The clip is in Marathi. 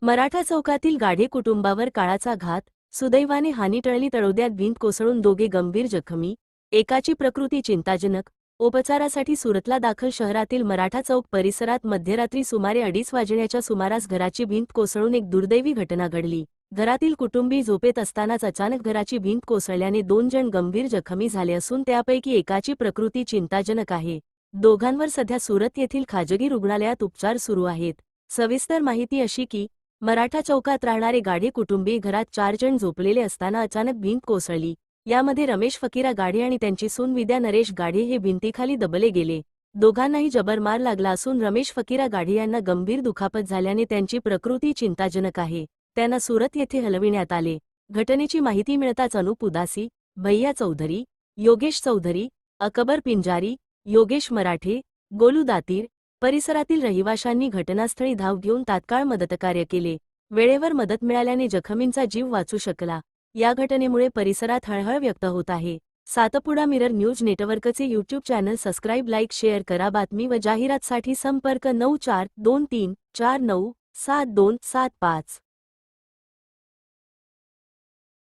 मराठा चौकातील गाढे कुटुंबावर काळाचा घात, सुदैवाने हानी टळली. तळोद्यात भिंत कोसळून दोघे गंभीर जखमी, एकाची प्रकृती चिंताजनक. उपचारासाठी सुरतला दाखल. शहरातील मराठा चौक परिसरात मध्यरात्री सुमारे 2:30 वाजण्याच्या सुमारास घराची भिंत कोसळून एक दुर्दैवी घटना घडली. घरातील कुटुंबीय झोपेत असतानाच अचानक घराची भिंत कोसळल्याने 2 जण गंभीर जखमी झाले असून त्यापैकी एकाची प्रकृती चिंताजनक आहे. दोघांवर सध्या सुरत येथील खाजगी रुग्णालयात उपचार सुरू आहेत. सविस्तर माहिती अशी की मराठा चौकात राहणारे गाढे कुटुंबीय घरात 4 जण झोपलेले असताना अचानक भिंत कोसळली. यामध्ये रमेश फकीरा गाढे आणि त्यांची सून विद्या नरेश गाढे हे भिंतीखाली दबले गेले. दोघांनाही जबर मार लागला असून रमेश फकीरा गाढे यांना गंभीर दुखापत झाल्याने त्यांची प्रकृती चिंताजनक आहे. त्यांना सुरत येथे हलविण्यात आले. घटनेची माहिती मिळताच अनुप उदासी, भैया चौधरी, योगेश चौधरी, अकबर पिंजारी, योगेश मराठे, गोलू दातीर परिसरातील रहिवाशांनी घटनास्थळी धाव घेऊन तात्काळ मदतकार्य केले. वेळेवर मदत मिळाल्याने जखमींचा जीव वाचू शकला. या घटनेमुळे परिसरात हळहळ व्यक्त होत आहे. सातपुडा मिरर न्यूज नेटवर्कचे YouTube channel subscribe, like, share करा. बातमी व जाहिरातसाठी संपर्क 9423497275.